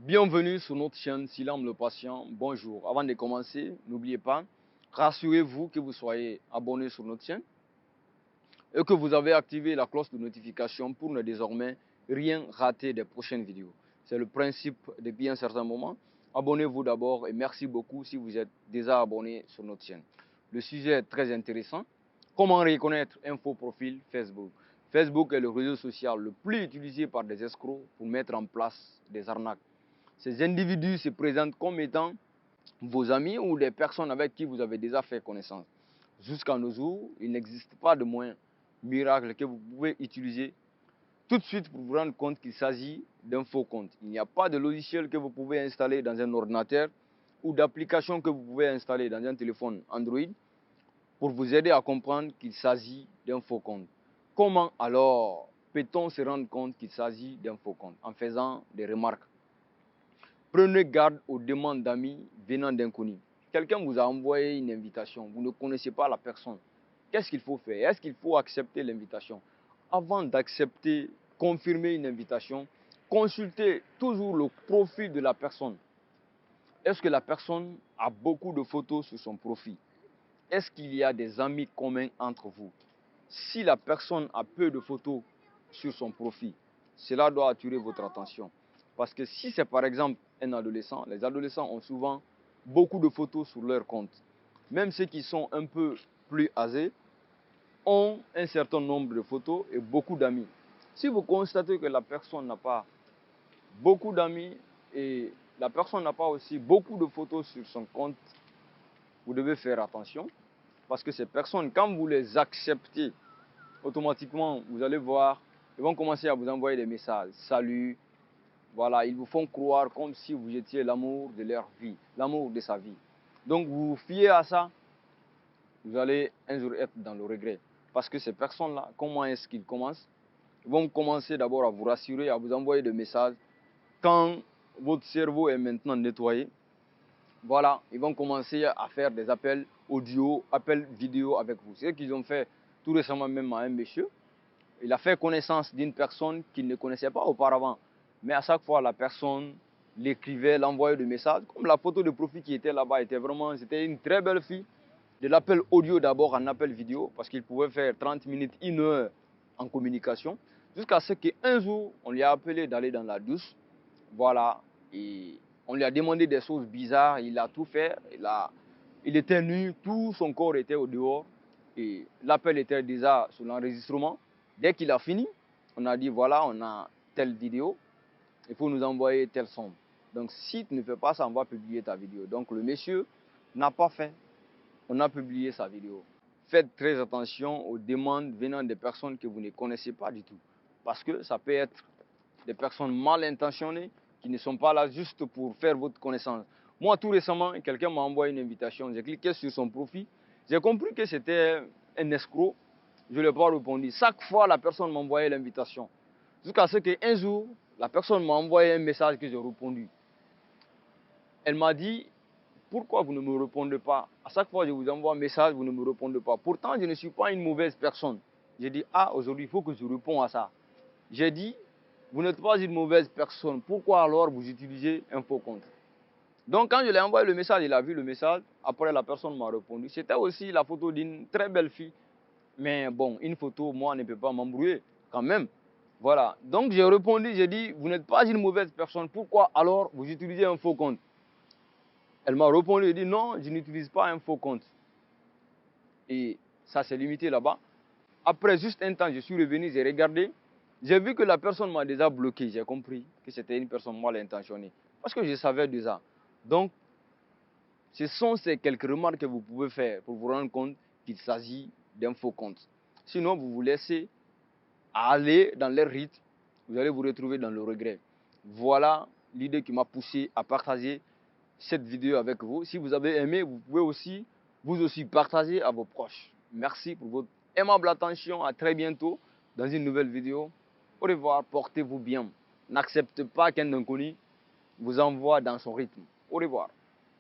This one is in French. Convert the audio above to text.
Bienvenue sur notre chaîne Silam le patient. Bonjour. Avant de commencer, n'oubliez pas, rassurez-vous que vous soyez abonné sur notre chaîne et que vous avez activé la cloche de notification pour ne désormais rien rater des prochaines vidéos. C'est le principe depuis un certain moment. Abonnez-vous d'abord et merci beaucoup si vous êtes déjà abonné sur notre chaîne. Le sujet est très intéressant. Comment reconnaître un faux profil Facebook? Facebook est le réseau social le plus utilisé par des escrocs pour mettre en place des arnaques. Ces individus se présentent comme étant vos amis ou des personnes avec qui vous avez déjà fait connaissance. Jusqu'à nos jours, il n'existe pas de moyen miracle que vous pouvez utiliser tout de suite pour vous rendre compte qu'il s'agit d'un faux compte. Il n'y a pas de logiciel que vous pouvez installer dans un ordinateur ou d'application que vous pouvez installer dans un téléphone Android pour vous aider à comprendre qu'il s'agit d'un faux compte. Comment alors peut-on se rendre compte qu'il s'agit d'un faux compte? En faisant des remarques. Prenez garde aux demandes d'amis venant d'inconnus. Quelqu'un vous a envoyé une invitation, vous ne connaissez pas la personne. Qu'est-ce qu'il faut faire? Est-ce qu'il faut accepter l'invitation? Avant d'accepter, confirmer une invitation, consultez toujours le profil de la personne. Est-ce que la personne a beaucoup de photos sur son profil? Est-ce qu'il y a des amis communs entre vous? Si la personne a peu de photos sur son profil, cela doit attirer votre attention. Parce que si c'est par exemple un adolescent, les adolescents ont souvent beaucoup de photos sur leur compte. Même ceux qui sont un peu plus âgés ont un certain nombre de photos et beaucoup d'amis. Si vous constatez que la personne n'a pas beaucoup d'amis et la personne n'a pas aussi beaucoup de photos sur son compte, vous devez faire attention. Parce que ces personnes, quand vous les acceptez, automatiquement, vous allez voir, ils vont commencer à vous envoyer des messages. Salut, voilà, ils vous font croire comme si vous étiez l'amour de leur vie, l'amour de sa vie. Donc vous vous fiez à ça, vous allez un jour être dans le regret. Parce que ces personnes-là, comment est-ce qu'ils commencent? Ils vont commencer d'abord à vous rassurer, à vous envoyer des messages. Quand votre cerveau est maintenant nettoyé, voilà, ils vont commencer à faire des appels audio, appels vidéo avec vous. C'est ce qu'ils ont fait tout récemment même à un monsieur. Il a fait connaissance d'une personne qu'il ne connaissait pas auparavant. Mais à chaque fois, la personne l'écrivait, l'envoyait des messages. Comme la photo de profil qui était là-bas était vraiment, c'était une très belle fille. De l'appel audio d'abord en appel vidéo, parce qu'il pouvait faire 30 minutes, 1 heure en communication. Jusqu'à ce qu'un jour, on lui a appelé d'aller dans la douche. Voilà, et on lui a demandé des choses bizarres, il a tout fait, il était nu, tout son corps était au dehors, et l'appel était déjà sur l'enregistrement. Dès qu'il a fini, on a dit voilà, on a telle vidéo, il faut nous envoyer telle somme. Donc si tu ne fais pas ça, on va publier ta vidéo. Donc le monsieur n'a pas fait, on a publié sa vidéo. Faites très attention aux demandes venant des personnes que vous ne connaissez pas du tout, parce que ça peut être des personnes mal intentionnées qui ne sont pas là juste pour faire votre connaissance. Moi, tout récemment, quelqu'un m'a envoyé une invitation. J'ai cliqué sur son profil. J'ai compris que c'était un escroc. Je ne lui ai pas répondu. Chaque fois, la personne m'envoyait l'invitation. Jusqu'à ce qu'un jour, la personne m'a envoyé un message que j'ai répondu. Elle m'a dit, pourquoi vous ne me répondez pas? À chaque fois, je vous envoie un message, vous ne me répondez pas. Pourtant, je ne suis pas une mauvaise personne. J'ai dit, ah, aujourd'hui, il faut que je réponde à ça. J'ai dit, vous n'êtes pas une mauvaise personne. Pourquoi alors vous utilisez un faux compte? Donc quand je lui ai envoyé le message, il a vu le message. Après, la personne m'a répondu. C'était aussi la photo d'une très belle fille. Mais bon, une photo, moi, ne peut pas m'embrouiller quand même. Voilà. Donc j'ai répondu, j'ai dit, vous n'êtes pas une mauvaise personne. Pourquoi alors vous utilisez un faux compte? Elle m'a répondu, elle dit, non, je n'utilise pas un faux compte. Et ça s'est limité là-bas. Après juste un temps, je suis revenu, j'ai regardé. J'ai vu que la personne m'a déjà bloqué. J'ai compris que c'était une personne mal intentionnée. Parce que je savais déjà. Donc, ce sont ces quelques remarques que vous pouvez faire pour vous rendre compte qu'il s'agit d'un faux compte. Sinon, vous vous laissez aller dans leur rythme. Vous allez vous retrouver dans le regret. Voilà l'idée qui m'a poussé à partager cette vidéo avec vous. Si vous avez aimé, vous pouvez aussi, vous aussi, partager à vos proches. Merci pour votre aimable attention. À très bientôt dans une nouvelle vidéo. Au revoir, portez-vous bien. N'acceptez pas qu'un inconnu vous envoie dans son rythme. Au revoir.